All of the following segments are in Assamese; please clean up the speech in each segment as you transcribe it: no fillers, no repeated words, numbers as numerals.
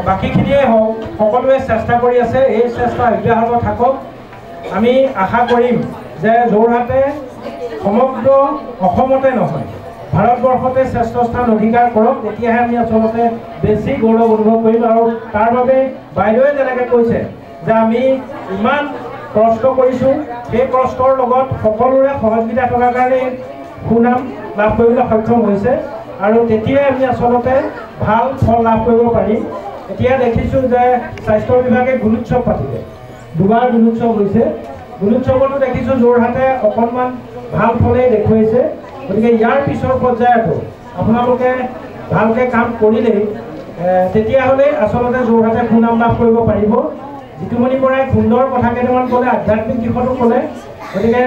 বাকীখিনিয়ে হওক সকলোৱে চেষ্টা কৰি আছে। এই চেষ্টা অব্যাহত থাকক। আমি আশা কৰিম যে যোৰহাটে সমগ্ৰ অসমতে নহয় ভাৰতবৰ্ষতে শ্ৰেষ্ঠ স্থান অধিকাৰ কৰক। তেতিয়াহে আমি আচলতে বেছি গৌৰৱ অনুভৱ কৰিম। আৰু তাৰ বাবে বাইদেৱে যেনেকৈ কৈছে যে আমি ইমান কষ্ট কৰিছোঁ, সেই কষ্টৰ লগত সকলোৰে সহযোগিতা থকাৰ কাৰণে সুনাম লাভ কৰিবলৈ সক্ষম হৈছে। আৰু তেতিয়াই আমি আচলতে ভাল ফল লাভ কৰিব পাৰিম। এতিয়া দেখিছোঁ যে স্বাস্থ্য বিভাগে গুণোৎসৱ পাতিলে, দুবাৰ গুণোৎসৱ হৈছে। গুণোৎসৱতো দেখিছোঁ যোৰহাটে অকণমান ভাল ফলেই দেখুৱাইছে। গতিকে ইয়াৰ পিছৰ পৰ্যায়তো আপোনালোকে ভালকৈ কাম কৰিলেই তেতিয়াহ'লে আচলতে যোৰহাটে সুনাম লাভ কৰিব পাৰিব। জিতুমণি বৰাই সুন্দৰ কথা কেইটামান ক'লে, আধ্যাত্মিক দিশতো ক'লে। গতিকে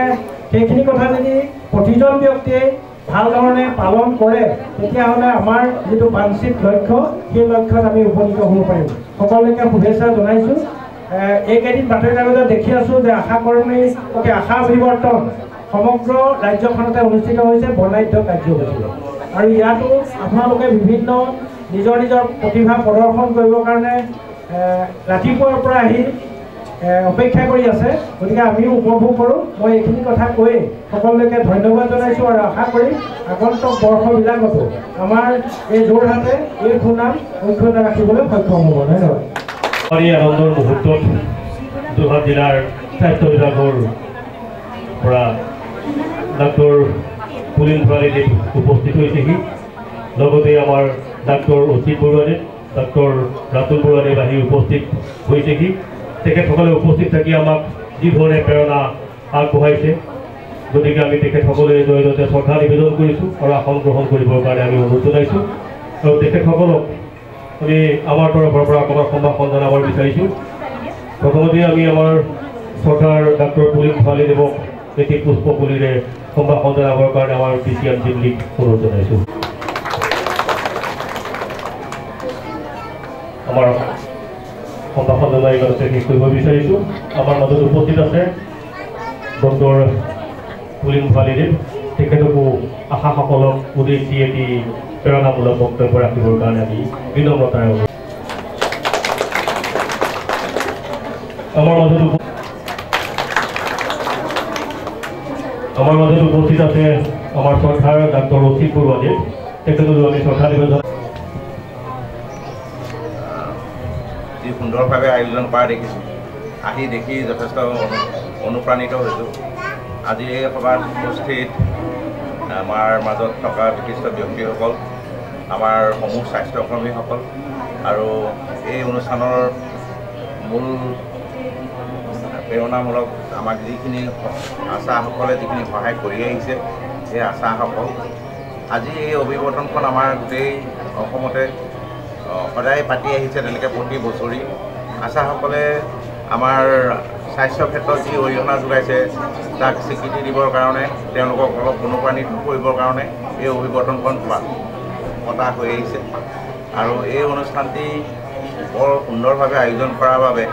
সেইখিনি কথা যদি প্ৰতিজন ব্যক্তিয়ে ভাল ধৰণে পালন কৰে তেতিয়াহ'লে আমাৰ যিটো বাঞ্ছিত লক্ষ্য সেই লক্ষ্যত আমি উপনীত হ'ব পাৰিম। সকলোকে শুভেচ্ছা জনাইছোঁ। এইকেইদিন বাতৰি কাকতত দেখি আছোঁ যে আশাকৰ্মী আশা অভিৱৰ্তন সমগ্ৰ ৰাজ্যখনতে অনুষ্ঠিত হৈছে বৰ্ণাঢ্য কাৰ্যসূচী। আৰু ইয়াতো আপোনালোকে বিভিন্ন নিজৰ নিজৰ প্ৰতিভা প্ৰদৰ্শন কৰিবৰ কাৰণে ৰাতিপুৱাৰ পৰা আহি অপেক্ষা কৰি আছে। গতিকে আমিও উপভোগ কৰোঁ। মই এইখিনি কথা কৈ সকলোকে ধন্যবাদ জনাইছোঁ আৰু আশা কৰিম আগন্তুক বৰ্ষবিলাকতো আমাৰ এই যোৰহাটে এই সুনাম অক্ষুণ্ণ ৰাখিবলৈ সক্ষম হ'ব। ধন্যবাদ। এই আনন্দৰ মুহূৰ্তত যোৰহাট জিলাৰ স্বাস্থ্য বিভাগৰ পৰা ডাক্তৰ পুলিন ভৰালীদেৱ উপস্থিত হৈছেহি। লগতে আমাৰ ডাক্তৰ অচিত বৰুৱাদেৱ, ডাক্তৰ ৰাতুল বৰুৱাদেৱ আহি উপস্থিত হৈছেহি। তেখেতসকলে উপস্থিত থাকি আমাক যিধৰণে প্ৰেৰণা আগবঢ়াইছে, গতিকে আমি তেখেতসকলে জৰিয়তে শ্ৰদ্ধা নিবেদন কৰিছোঁ আৰু আসন গ্ৰহণ কৰিবৰ কাৰণে আমি অনুৰোধ জনাইছোঁ। আৰু তেখেতসকলক আমি আমাৰ তৰফৰ পৰা অকণমান সম্ভাষণ জনাব বিচাৰিছোঁ। প্ৰথমতে আমি আমাৰ শ্ৰদ্ধাৰ ডাক্তৰ পুলিন ভৰালীদেৱক এটি পুষ্পপুলিৰে সম্ভাষণ জনাবৰ কাৰণে আমাৰ PCM দিল্লীক অনুৰোধ জনাইছোঁ। আমাৰ সম্ভাষণ জনাই শেষ কৰিব বিচাৰিছোঁ। আমাৰ মাজত উপস্থিত আছে ডক্টৰ পুলিন ভৰালীদেৱ। তেখেতকো আশাসকলক উদ্দেশ্যি এটি প্ৰেৰণামূলক বক্তব্য ৰাখিবৰ কাৰণে আমি বিনম্ৰতাৰে আমাৰ মাজত উপস্থিত আছে আমাৰ শ্ৰদ্ধাৰ ডাক্তৰ অচিত বৰুৱাদেৱ। তেখেতকো আমি শ্ৰদ্ধা নিবেদন। যি সুন্দৰভাৱে আয়োজন কৰা দেখিছোঁ, আহি দেখি যথেষ্ট অনুপ্ৰাণিত হৈছোঁ। আজি এই সভাত উপস্থিত আমাৰ মাজত থকা বিশিষ্ট ব্যক্তিসকল, আমাৰ সমূহ স্বাস্থ্যকৰ্মীসকল আৰু এই অনুষ্ঠানৰ মূল প্ৰেৰণামূলক আমাক যিখিনি আশাসকলে যিখিনি সহায় কৰি আহিছে, সেই আশাসকল আজি এই অভিৱৰ্তনখন আমাৰ গোটেই অসমতে সদায় পাতি আহিছে। তেনেকৈ প্ৰতি বছৰি আশাসকলে আমাৰ স্বাস্থ্য ক্ষেত্ৰত যি অৰিহণা যোগাইছে তাক স্বীকৃতি দিবৰ কাৰণে, তেওঁলোকক অলপ অনুপ্ৰাণিত কৰিবৰ কাৰণে এই অভিৱৰ্তনখন পতা হৈ আহিছে। আৰু এই অনুষ্ঠানটি বৰ সুন্দৰভাৱে আয়োজন কৰাৰ বাবে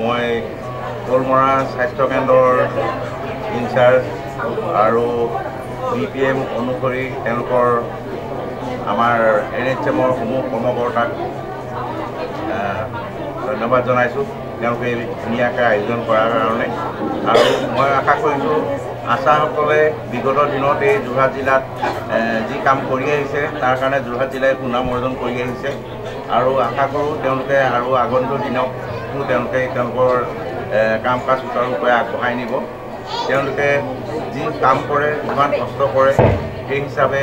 মই কলমৰা স্বাস্থ্যকেন্দ্ৰৰ ইনচাৰ্জ আৰু BPM অনুসৰি তেওঁলোকৰ আমাৰ NHMৰ সমূহ কৰ্মকৰ্তাক ধন্যবাদ জনাইছোঁ, তেওঁলোকে ধুনীয়াকৈ আয়োজন কৰাৰ কাৰণে। আৰু মই আশা কৰিছোঁ আশাসকলে বিগত দিনত এই যোৰহাট জিলাত যি কাম কৰি আহিছে তাৰ কাৰণে যোৰহাট জিলাই সুনাম অৰ্জন কৰি আহিছে। আৰু আশা কৰোঁ তেওঁলোকে আৰু আগন্তুক দিনতো তেওঁলোকে তেওঁলোকৰ কাম কাজ সুচাৰুৰূপে আগবঢ়াই নিব। তেওঁলোকে যি কাম কৰে, যিমান কষ্ট কৰে, সেই হিচাপে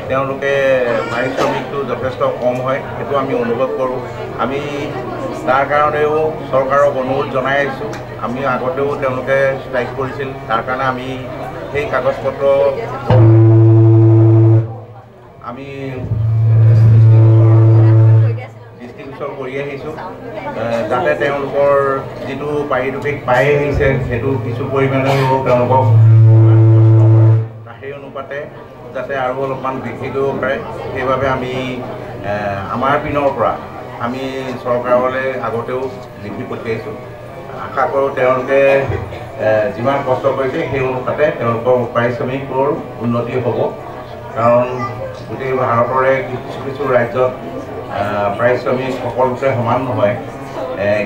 তেওঁলোকে পাৰিশ্ৰমিকটো যথেষ্ট কম হয়, সেইটো আমি অনুভৱ কৰোঁ। আমি তাৰ কাৰণেও চৰকাৰক অনুৰোধ জনাই আহিছোঁ। আমি আগতেও তেওঁলোকে ষ্ট্ৰাইক কৰিছিল, তাৰ কাৰণে আমি সেই কাগজপত্ৰ আমি দৃষ্টিগোচৰ কৰি আহিছোঁ, যাতে তেওঁলোকৰ যিটো পাৰিতোষিক পাই আহিছে সেইটো কিছু পৰিমাণেও তেওঁলোকক সেই অনুপাতে যাতে আৰু অলপমান বৃদ্ধি কৰিব পাৰে, সেইবাবে আমি আমাৰ পিনৰ পৰা আমি চৰকাৰলৈ আগতেও লিখি পঠিয়াইছোঁ। আশা কৰোঁ তেওঁলোকে যিমান কষ্ট কৰিছে সেই অনুপাতে তেওঁলোকৰ পাৰিশ্ৰমিকৰ উন্নতি হ'ব। কাৰণ গোটেই ভাৰতৰে কিছু কিছু ৰাজ্যত পাৰিশ্ৰমিক সকলোতে সমান নহয়।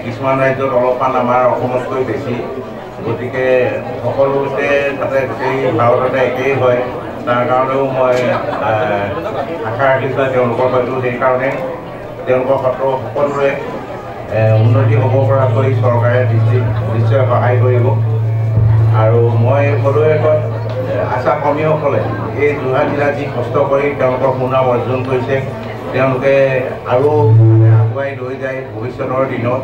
কিছুমান ৰাজ্যত অলপমান আমাৰ অসমতকৈ বেছি, গতিকে সকলোতে তাতে গোটেই ভাৰততে একেই হয়। তাৰ কাৰণেও মই আশা ৰাখিছোঁ তেওঁলোকৰ হয়তো সেইকাৰণে তেওঁলোকৰ সকলোৰে উন্নতি হ'ব পৰাকৈ চৰকাৰে নিশ্চয় সহায় কৰিব। আৰু মই সদৌ আশা কৰ্মীসকলে এই যোৰহাট জিলাত যি কষ্ট কৰি তেওঁলোকৰ সুনাম অৰ্জন কৰিছে, তেওঁলোকে আৰু আগুৱাই লৈ যায় ভৱিষ্যতৰ দিনত।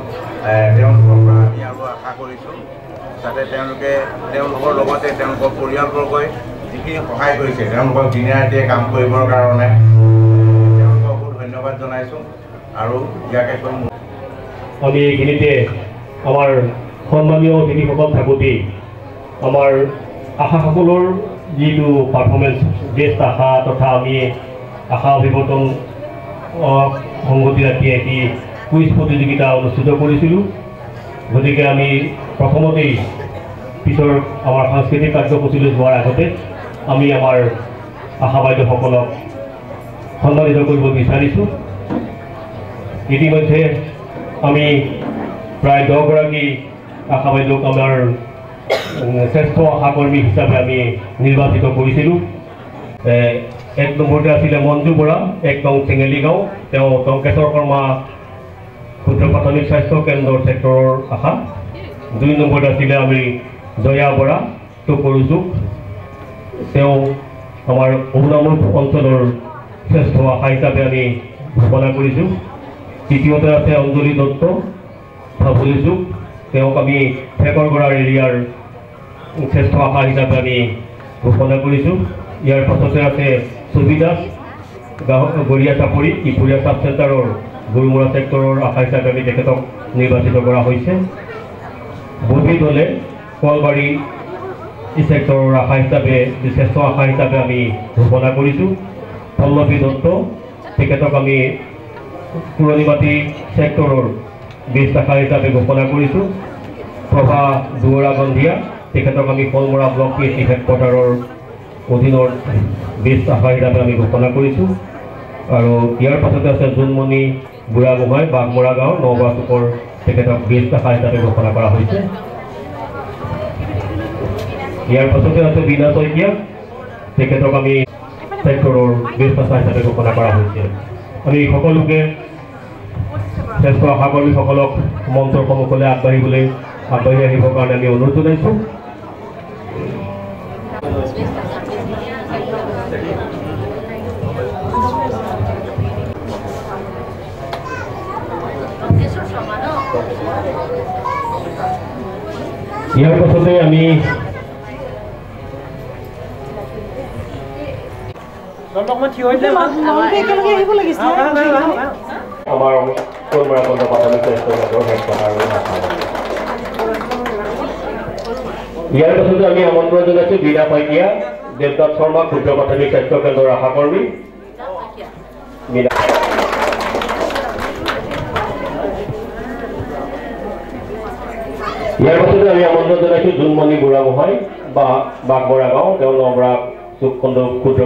তেওঁলোকৰ পৰা আমি আৰু আশা কৰিছোঁ যাতে তেওঁলোকৰ লগতে তেওঁলোকৰ পৰিয়ালবৰ্গই যিখিনি সহায় কৰিছে তেওঁলোকক দিনে ৰাতিয়ে কাম কৰিবৰ কাৰণে তেওঁলোককো ধন্যবাদ জনাইছোঁ। আৰু ইয়াকে কৈ আমি এইখিনিতে আমাৰ সন্মানীয় অতিথিসকল থাকোঁতেই আমাৰ আশাসকলৰ যিটো পাৰফৰ্মেঞ্চ বেষ্ট আশা তথা আমি আশা অভিৱৰ্তন সংগতি ৰাখি এটি কুইজ প্ৰতিযোগিতা অনুষ্ঠিত কৰিছিলোঁ। গতিকে আমি প্ৰথমতেই পিছৰ আমাৰ সাংস্কৃতিক কাৰ্যসূচীলৈ যোৱাৰ আগতে আমি আমাৰ আশা বাইদেউসকলক সন্মানিত কৰিব বিচাৰিছোঁ। ইতিমধ্যে আমি প্ৰায় 10 গৰাকী আশা বাইদেউক আমাৰ শ্ৰেষ্ঠ আশাকৰ্মী হিচাপে আমি নিৰ্বাচিত কৰিছিলোঁ। 1 নম্বৰতে আছিলে মঞ্জু বৰা, 1 নং চেঙেলী গাঁও, তেওঁ টংকেশ্বৰ শৰ্মা ক্ষুদ্ৰ প্ৰাথমিক স্বাস্থ্য কেন্দ্ৰৰ ছেক্টৰৰ আশা। 2 নম্বৰত আছিলে আমি জয়া বৰা, টুকুৰুচুক, তেওঁ আমাৰ অৰুণামুখ অঞ্চলৰ শ্ৰেষ্ঠ আশা হিচাপে আমি ঘোষণা কৰিছোঁ। তৃতীয়তে আছে অঞ্জলি দত্ত, ভাবুলিচুক, তেওঁক আমি ফেকৰগড়াৰ এৰিয়াৰ শ্ৰেষ্ঠ আশা হিচাপে আমি ঘোষণা কৰিছোঁ। ইয়াৰ পাছতে আছে ছবি দাস, গড়িয়া চাপৰি ইপুৰীয়া চাব চেণ্টাৰৰ গুৰুমৰা ছেক্টৰৰ আশা হিচাপে আমি তেখেতক নিৰ্বাচিত কৰা হৈছে। ববি দলে কলবাৰী ছেক্টৰৰ আশা হিচাপে শ্ৰেষ্ঠ আশা হিচাপে আমি ঘোষণা কৰিছোঁ। পল্লৱী দত্ত, তেখেতক আমি পুৰণিমাটি ছেক্টৰৰ বেষ্ট আশা হিচাপে ঘোষণা কৰিছোঁ। প্ৰভা দুৱৰা গন্ধিয়া, তেখেতক আমি কলমৰা ব্লক PHC হেডকোৱাৰ্টাৰৰ অধীনৰ বেষ্ট আশা হিচাপে আমি ঘোষণা কৰিছোঁ। আৰু ইয়াৰ পাছতে আছে জোনমণি বুঢ়াগোহাঁই, বাঘমৰা গাঁও, নগাঁও চুকৰ, তেখেতক বেষ্ট আশা হিচাপে ঘোষণা কৰা হৈছে। ইয়াৰ পাছতে আছে বীণা শইকীয়া, তেখেতক আমি ছেক্টৰৰ বেষ্ট আশা হিচাপে ঘোষণা কৰা হৈছে। আমি সকলোকে শ্ৰেষ্ঠ আশাকৰ্মীসকলক মঞ্চৰ সন্মুখলৈ আগবাঢ়ি আহিবৰ কাৰণে আমি অনুৰোধ জনাইছোঁ। ইয়াৰ পাছতে আমি আমাৰ কলমৰা প্ৰাথমিক স্বাস্থ্য কেন্দ্ৰৰ হেডকোৱাৰ্টাৰ। ইয়াৰ পাছতে আমি আমন্ত্ৰণ জনাইছোঁ বীণা শইকীয়া, দেৱদাস শৰ্মা ক্ষুদ্ৰ প্ৰাথমিক স্বাস্থ্য কেন্দ্ৰৰ আশাকৰ্মী। ইয়াৰ পাছতে আমি আমন্ত্ৰণ জনাইছোঁ জোনমণি বুঢ়াগোহাঁই, বাঘমৰা গাঁও, তেওঁ নবৰা চুকখণ্ড ক্ষুদ্ৰ।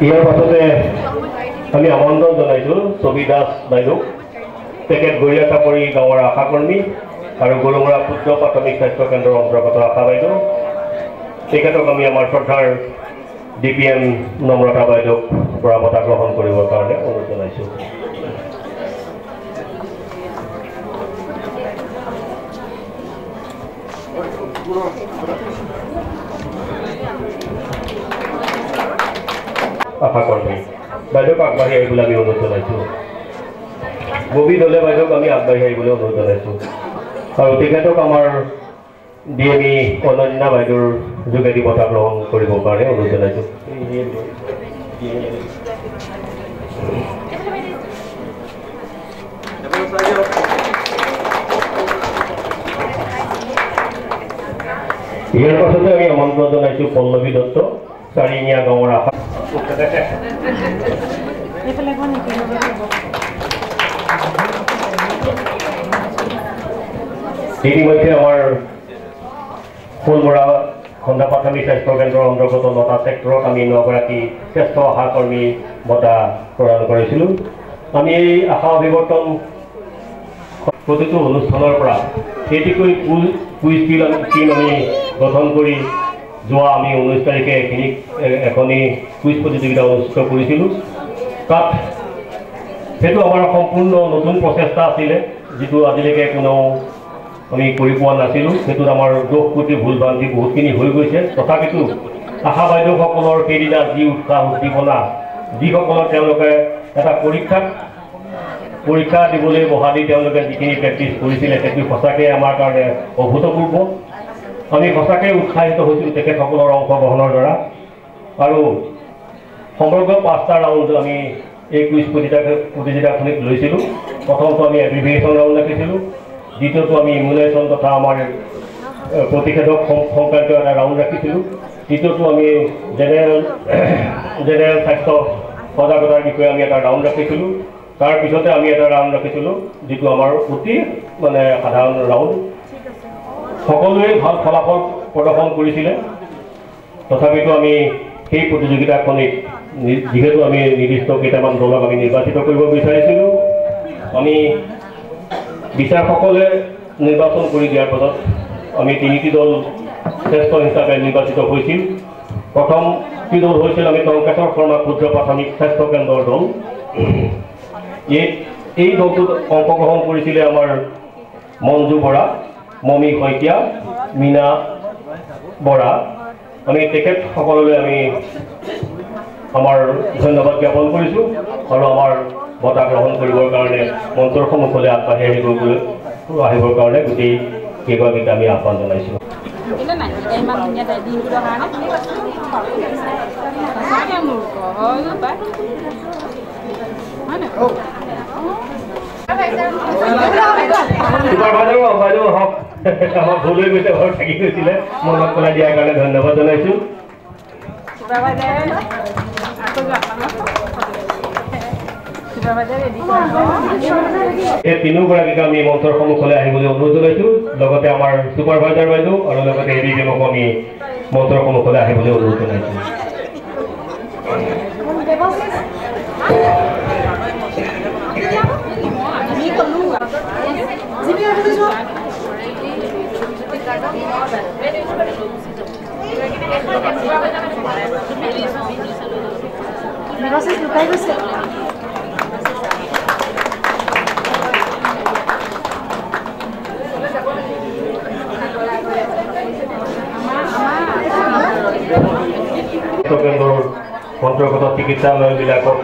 ইয়াৰ পাছতে আমি আমন্ত্ৰণ জনাইছোঁ ছবি দাস বাইদেউ, তেখেত গড়িয়া চাপৰি গাঁৱৰ আশাকৰ্মী আৰু গৰুমৰা ক্ষুদ্ৰ প্ৰাথমিক স্বাস্থ্য কেন্দ্ৰৰ অন্তৰ্গত আশা বাইদেউ। তেখেতক আমি আমাৰ শ্ৰদ্ধাৰ DPM নম্ৰতা বাইদেউক পৰা বঁটা গ্ৰহণ কৰিবৰ কাৰণে অনুৰোধ জনাইছোঁ। আশাকৰ্মী বাইদেউক আগবাঢ়ি আহিবলৈ আমি অনুৰোধ জনাইছোঁ। ববি দলে বাইদেউক আমি আগবাঢ়ি আহিবলৈ অনুৰোধ জনাইছোঁ। আৰু তেখেতক আমাৰ DME অনন্যা বাইদেউৰ যোগেদি বঁটা গ্ৰহণ কৰিবৰ কাৰণে অনুৰোধ জনাইছোঁ। ইয়াৰ পাছতে আমি আমন্ত্ৰণ জনাইছোঁ পল্লৱী দত্ত চাৰিঙীয়া গাঁৱৰ আশা ইতিমধ্যে আমাৰ ফুলমৰা খন্দা প্ৰাথমিক স্বাস্থ্য কেন্দ্ৰৰ অন্তৰ্গত 9টা ছেক্টৰত আমি 9গৰাকী শ্ৰেষ্ঠ আশা কৰ্মী বঁটা প্ৰদান কৰিছিলোঁ। আমি এই আশা অভিৱৰ্তন প্ৰতিটো অনুষ্ঠানৰ পৰা এটিকৈ কুইজ টিম আমি গঠন কৰি যোৱা আমি 19 তাৰিখে এখনি কুইজ প্ৰতিযোগিতা অনুষ্ঠিত কৰিছিলোঁ। তাত সেইটো আমাৰ সম্পূৰ্ণ নতুন প্ৰচেষ্টা আছিলে, যিটো আজিলৈকে কোনেও আমি কৰি পোৱা নাছিলোঁ। সেইটোত আমাৰ দোষ ত্ৰুটি ভুল ভ্ৰান্তি বহুতখিনি হৈ গৈছে। তথাপিতো আশা বাইদেউসকলৰ সেইদিনা যি উৎসাহ উদ্দীপনা, যিসকলৰ তেওঁলোকে এটা পৰীক্ষা দিবলৈ বহা দি তেওঁলোকে যিখিনি প্ৰেক্টিছ কৰিছিলে সেইটো সঁচাকৈ আমাৰ কাৰণে অভূতপূৰ্ব। আমি সঁচাকৈ উৎসাহিত হৈছিলোঁ তেখেতসকলৰ অংশগ্ৰহণৰ দ্বাৰা। আৰু সমগ্ৰ 5টা ৰাউণ্ড আমি এই কুইজ প্ৰতিযোগিতাখনিত লৈছিলোঁ। প্ৰথমটো আমি এব্ৰিভিয়েশ্যন ৰাউণ্ড ৰাখিছিলোঁ, দ্বিতীয়টো আমি ইমিউনাইজেশ্যন তথা আমাৰ প্ৰতিষেধক সংক্ৰান্ত এটা ৰাউণ্ড ৰাখিছিলোঁ, তৃতীয়টো আমি জেনেৰেল স্বাস্থ্য সজাগতাৰ বিষয়ে আমি এটা ৰাউণ্ড ৰাখিছিলোঁ। তাৰপিছতে আমি এটা ৰাউণ্ড ৰাখিছিলোঁ যিটো আমাৰ অতি সাধাৰণ ৰাউণ্ড। সকলোৱে ভাল ফলাফল প্ৰদৰ্শন কৰিছিলে। তথাপিতো আমি সেই প্ৰতিযোগিতাখনিত যিহেতু আমি নিৰ্দিষ্ট কেইটামান দলক আমি নিৰ্বাচিত কৰিব বিচাৰিছিলোঁ, আমি বিচাৰকসকলে নিৰ্বাচন কৰি দিয়াৰ পাছত আমি 3টি দল শ্ৰেষ্ঠ হিচাপে নিৰ্বাচিত হৈছিল। প্ৰথমটি দল হৈছিল আমি টংকেশ্বৰ শৰ্মা ক্ষুদ্ৰ প্ৰাথমিক স্বাস্থ্য কেন্দ্ৰৰ দল। এই দলটোত অংশগ্ৰহণ কৰিছিলে আমাৰ মঞ্জু বৰা, মমী শইকীয়া, মীনা বৰা। আমি তেখেতসকললৈ আমি আমাৰ ধন্যবাদ জ্ঞাপন কৰিছোঁ আৰু আমাৰ বঁটা গ্ৰহণ কৰিবৰ কাৰণে মঞ্চৰ সন্মুখলৈ আগবাঢ়ি আহিবৰ কাৰণে গোটেই কেইগৰাকীক আমি আহ্বান জনাইছোঁ। বাইদেউ হওক, আমাৰ ভুল হৈ গৈছে, ঘৰত থাকি গৈছিলে, মনত পেলাই দিয়াৰ কাৰণে ধন্যবাদ জনাইছোঁ। এই তিনিওগৰাকীক আমি মঞ্চৰ সন্মুখলৈ আহিবলৈ অনুৰোধ জনাইছোঁ। লগতে আমাৰ ছুপাৰভাইজাৰ বাইদেউ আৰু লগতে এডি টিমক আমি মঞ্চৰ সন্মুখলৈ আহিবলৈ অনুৰোধ জনাইছোঁ। কেন্দ্ৰৰ অন্তৰ্গত চিকিৎসালয়বিলাকত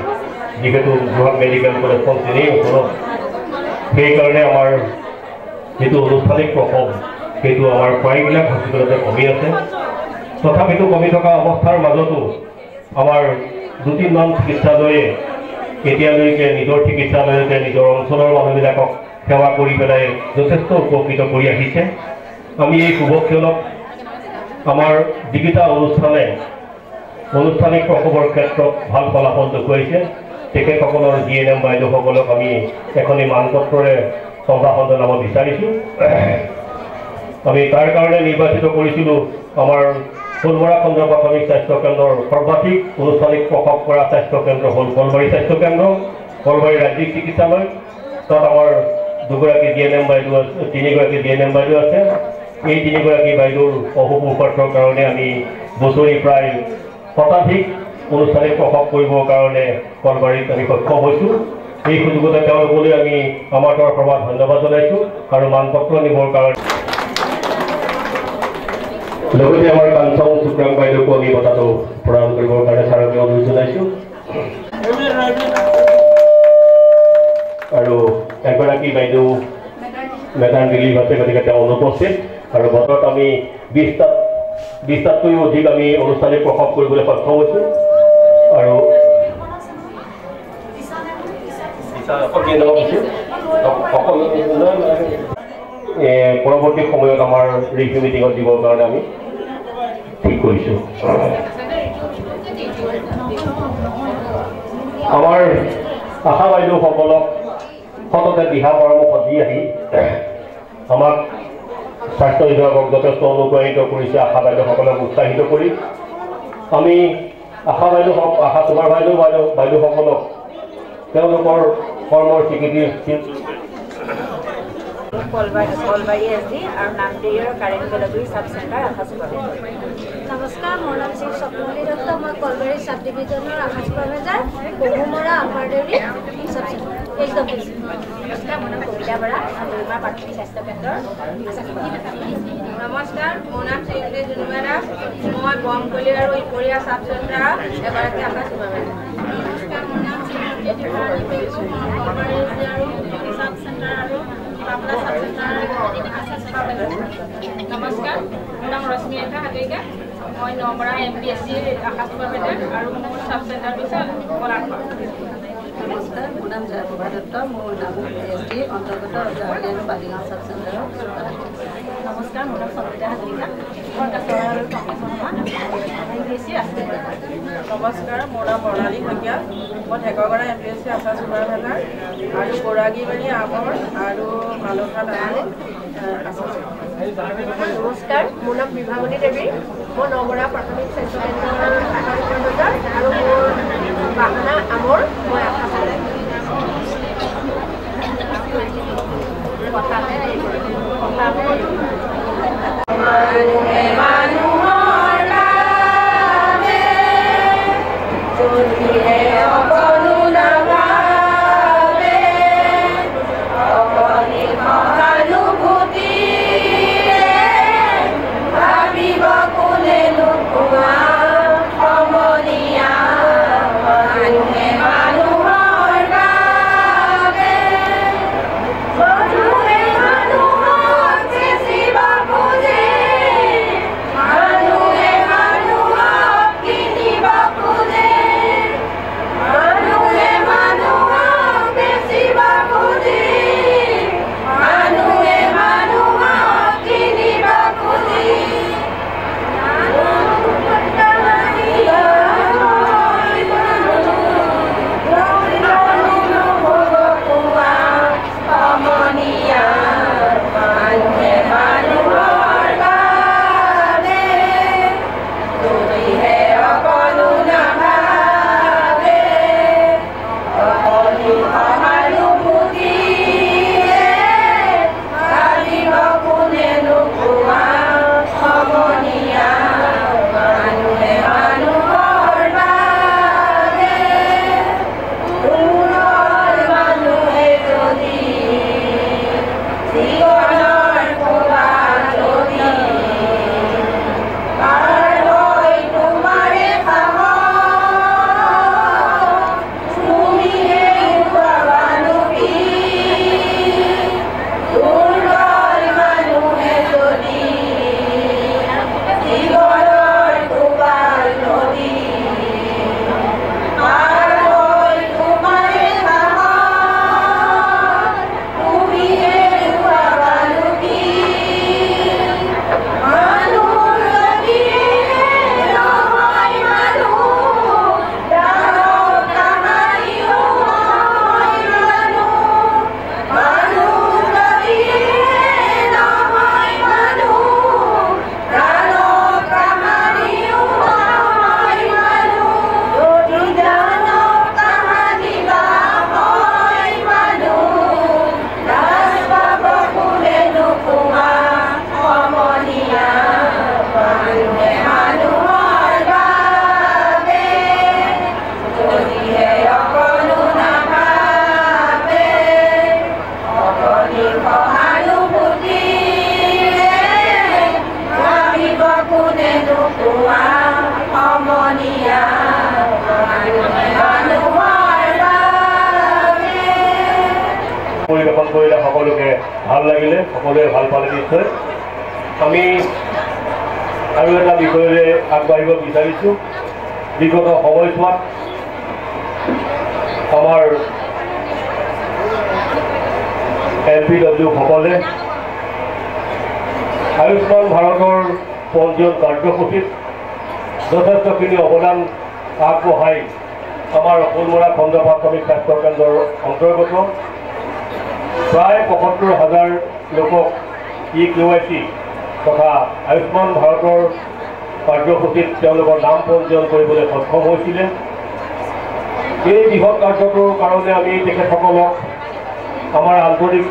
যিহেতু যোৰহাট মেডিকেল কলেজখন তেনেই ওচৰত, সেইকাৰণে আমাৰ যিটো আনুষ্ঠানিক প্ৰসৱ সেইটো আমাৰ প্ৰায়বিলাক হস্পিটেলতে কমি আছে। তথাপিতো কমি থকা অৱস্থাৰ মাজতো আমাৰ 2-3মান চিকিৎসালয়ে এতিয়ালৈকে নিজৰ চিকিৎসালয়তে নিজৰ অঞ্চলৰ মানুহবিলাকক সেৱা কৰি পেলাই যথেষ্ট উপকৃত কৰি আহিছে। আমি এই শুভক্ষণত আমাৰ যিকেইটা অনুষ্ঠানে আনুষ্ঠানিক প্ৰসৱৰ ক্ষেত্ৰত ভাল ফলাফল দেখুৱাইছে তেখেতসকলৰ GNM বাইদেউসকলক আমি এখনি মানপত্ৰৰে সম্ভাষণ জনাব বিচাৰিছোঁ। আমি তাৰ কাৰণে নিৰ্বাচিত কৰিছিলোঁ আমাৰ ফুলমৰা খণ্ড প্ৰাথমিক স্বাস্থ্য কেন্দ্ৰৰ সৰ্বাধিক আনুষ্ঠানিক প্ৰসৱ কৰা স্বাস্থ্য কেন্দ্ৰ হ'ল কলবাৰী স্বাস্থ্য কেন্দ্ৰ, কলবাৰী ৰাজ্যিক চিকিৎসালয়। তাত আমাৰ 2গৰাকী GNM বাইদেউ আছে, 3গৰাকী GNM বাইদেউ আছে। এই 3গৰাকী বাইদেউৰ অশুভ পুৰুষাৰ্থৰ কাৰণে আমি বছৰি প্ৰায় শতাধিক আনুষ্ঠানিক প্ৰসৱ কৰিবৰ কাৰণে কলবাৰীত আমি সক্ষম হৈছোঁ। এই সুযোগতে তেওঁলোকলৈ আমি আমাৰ তৰফৰ পৰা ধন্যবাদ জনাইছোঁ আৰু মানপত্ৰ নিবৰ কাৰণে। লগতে আমাৰ কাঞ্চন শুক্ৰাং বাইদেউকো আমি বঁটাটো প্ৰদান কৰিবৰ কাৰণে ছাৰকে অনুৰোধ জনাইছোঁ। আৰু এগৰাকী বাইদেউ মেটাৰ্ন ৰিলিভ আছে, গতিকে তেওঁ অনুপস্থিত। আৰু বতৰত আমি 20টাতকৈও অধিক আমি আনুষ্ঠানিক প্ৰসৱ কৰিবলৈ সক্ষম হৈছোঁ। আৰু পৰৱৰ্তী সময়ত আমাৰ ৰিভিউ মিটিঙত দিবৰ কাৰণে আমি ঠিক কৰিছোঁ। আমাৰ আশা বাইদেউসকলক সততে দিহা পৰামৰ্শ দি আহি আমাক স্বাস্থ্য বিভাগক যথেষ্ট অনুপ্ৰাণিত কৰিছে। আশা বাইদেউসকলক উৎসাহিত কৰি আমি আশা চুপাৰ বাইদেউসকলক তেওঁলোকৰ কৰ্মৰ স্বীকৃতি কলবাৰী এছ.ডি. আৰু নামদেৱৰ কাৰেণ্ট বেলগুৰি চাব চেণ্টাৰ আশা চুপাৰভাইজাৰ। নমস্কাৰ, মোৰ নাম শ্ৰী স্বপ্নমণি দত্ত। মই কলবাৰী চাব ডিভিজনৰ ASHA supervisor, Bahumara upper Deori sub centre. নমস্কাৰ, মোৰ নাম কবিতা বৰা, দৈমা প্ৰাথমিক স্বাস্থ্য কেন্দ্ৰৰ আশা চুপাৰভাইজাৰ। নমস্কাৰ, মোৰ নাম শ্ৰীমতী জুনুমা দাস। মই বমকলি আৰু ইপৰীয়া চাব চেণ্টাৰ এগৰাকী আশা চুপাৰভাইজাৰ। নমস্কাৰ, মোৰ নাম শ্ৰীমতী দীপাৰাণী বেগম। মই কলবাৰী এছ.ডি. আৰু চাব চেণ্টাৰ আৰু পাবলা চাব চেণ্টাৰ আশা চুপাৰভাইজাৰ। নমস্কাৰ, মোৰ নাম ৰশ্মিৰেখা হাজৰিকা। মই নগৰা MPSCৰ আশা চুপাৰভাইজাৰ আৰু মোৰ চাব চেণ্টাৰ হৈছে কলাৰপাৰ। নমস্কাৰ, মোৰ নাম জয়প্ৰভা দত্ত। মোৰ নাম এছ.ডি. অন্তৰ্গত জাহালী আৰু বালিগাঁও চাব চেণ্টাৰৰ। নমস্কাৰ, মোৰ নাম সবিতা হাজৰিকা। নমস্কাৰ, মোৰ নাম বৰ্ণালী শইকীয়া। মই ঢেকৰগড়া MPSC আশা চুপাৰভাইজাৰ আৰু বৰাগীবাৰী আমৰ আৰু মালুখাল আৰু আশা চুপাৰভাইজাৰ। নমস্কাৰ, মোৰ নাম বিভাৱতী দেৱী। মই নগৰা প্ৰাথমিক স্বাস্থ্য কেন্দ্ৰৰ আশা চুপাৰভাইজাৰ আৰু মোৰ বাহানা আমৰ মই আশা পৰিৱেশন কৰিলে সকলোকে ভাল লাগিলে, সকলোৱে ভাল পালে নিশ্চয়। আমি আৰু এটা বিষয়লৈ আগবাঢ়িব বিচাৰিছোঁ। বিগত সময়ছোৱাত আমাৰ LPW সকলে আয়ুষ্মান ভাৰতৰ পঞ্জীয়ন কাৰ্যসূচীত যথেষ্টখিনি অৱদান আগবঢ়াই আমাৰ ফুলমৰা খণ্ড প্ৰাথমিক স্বাস্থ্য কেন্দ্ৰৰ অন্তৰ্গত প্ৰায় ৭৫,০০০ লোকক EKYC তথা আয়ুষ্মান ভাৰতৰ কাৰ্যসূচীত তেওঁলোকৰ নাম পঞ্জীয়ন কৰিবলৈ সক্ষম হৈছিলে। এই বৃহৎ কাৰ্যটোৰ কাৰণে আমি তেখেতসকলক আমাৰ আন্তৰিক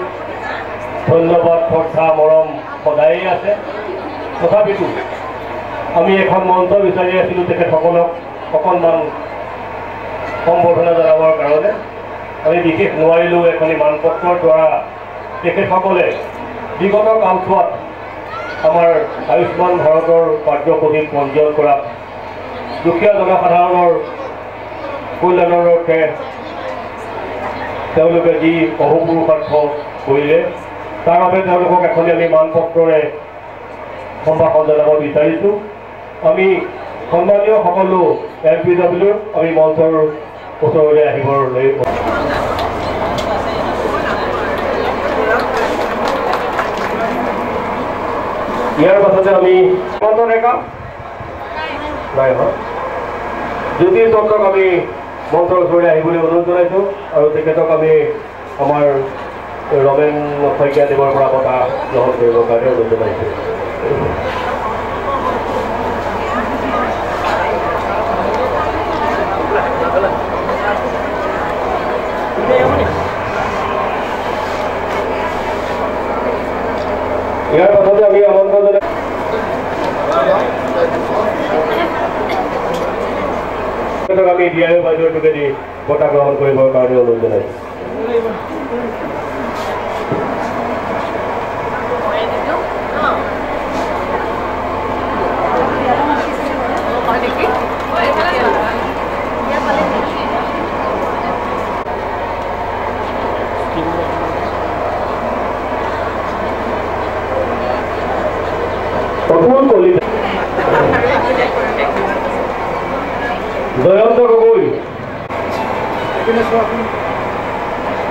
ধন্যবাদ শ্ৰদ্ধা মৰম সদায়েই আছে। তথাপিতো আমি এখন মঞ্চ বিচাৰি আছিলোঁ তেখেতসকলক অকণমান সম্বৰ্ধনা জনাবৰ কাৰণে। আমি বিশেষ নোৱাৰিলেও এখনি মানপত্ৰৰ দ্বাৰা তেখেতসকলে বিগত কালছোৱাত আমাৰ আয়ুষ্মান ভাৰতৰ কাৰ্যসূচীত পঞ্জীয়ন কৰা দুখীয়া জনসাধাৰণৰ কল্যাণৰ অৰ্থে তেওঁলোকে যি অহোপুৰুষাৰ্থ কৰিলে তাৰ বাবে তেওঁলোকক এখনি আমি মানপত্ৰৰে সম্ভাষণ জনাব বিচাৰিছোঁ। আমি সন্মানীয় সকলো LPW আমি মঞ্চৰ ওচৰলৈ আহিবলৈ ইয়াৰ পাছতে আমি ডেকা নাই হয় জ্যোতি চন্দ্ৰক আমি মঞ্চৰ ওচৰলৈ আহিবলৈ অনুৰোধ জনাইছোঁ আৰু তেখেতক আমি আমাৰ ৰমেন শইকীয়াদেৱৰ পৰা বঁটা গ্ৰহণ কৰিবৰ কাৰণে অনুৰোধ জনাইছোঁ। ইয়াৰ পাছতে আমি আমন্ত্ৰণ জনাই আমি DIO বাইদেউৰ যোগেদি বঁটা গ্ৰহণ কৰিবৰ কাৰণে অনুৰোধ জনাইছোঁ।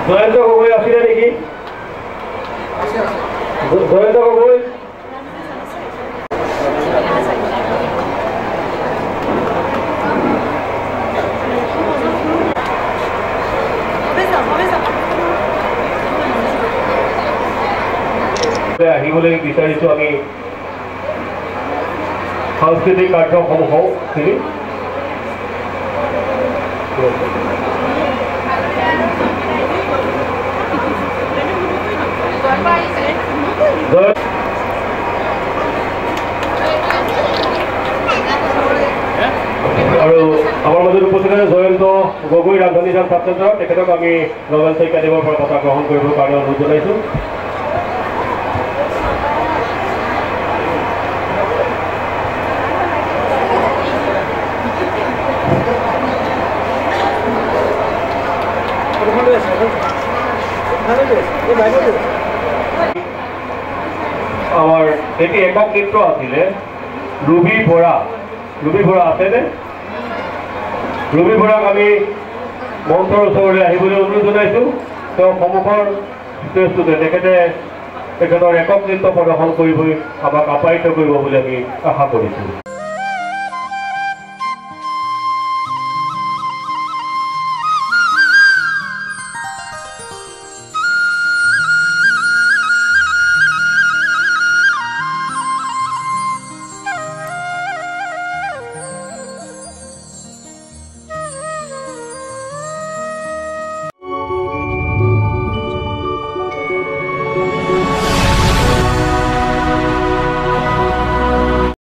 জয়ন্ত গগৈ আছিলে নেকি? জয়ন্ত গগৈ আহিবলৈ বিচাৰিছোঁ আমি সাংস্কৃতিক কাৰ্যসমূহখিনি আৰু আমাৰ মাজত উপস্থিত আছে জয়ন্ত গগৈ ৰাজধানীজান ছাত্ৰ তেখেতক আমি ৰমেন শইকীয়াদেৱৰ পৰা বঁটা গ্ৰহণ কৰিবৰ কাৰণে অনুৰোধ জনাইছোঁ। আমাৰ এটি একক নৃত্য আছিলে ৰুবি বৰা আছেনে? ৰুবি বৰাক আমি মঞ্চৰ ওচৰলৈ আহিবলৈ অনুৰোধ জনাইছোঁ। তেওঁ সন্মুখৰ ষ্টেজটোতে তেখেতৰ একক নৃত্য প্ৰদৰ্শন কৰিবলৈ আমাক আপ্যায়িত কৰিব বুলি আমি আশা কৰিছোঁ।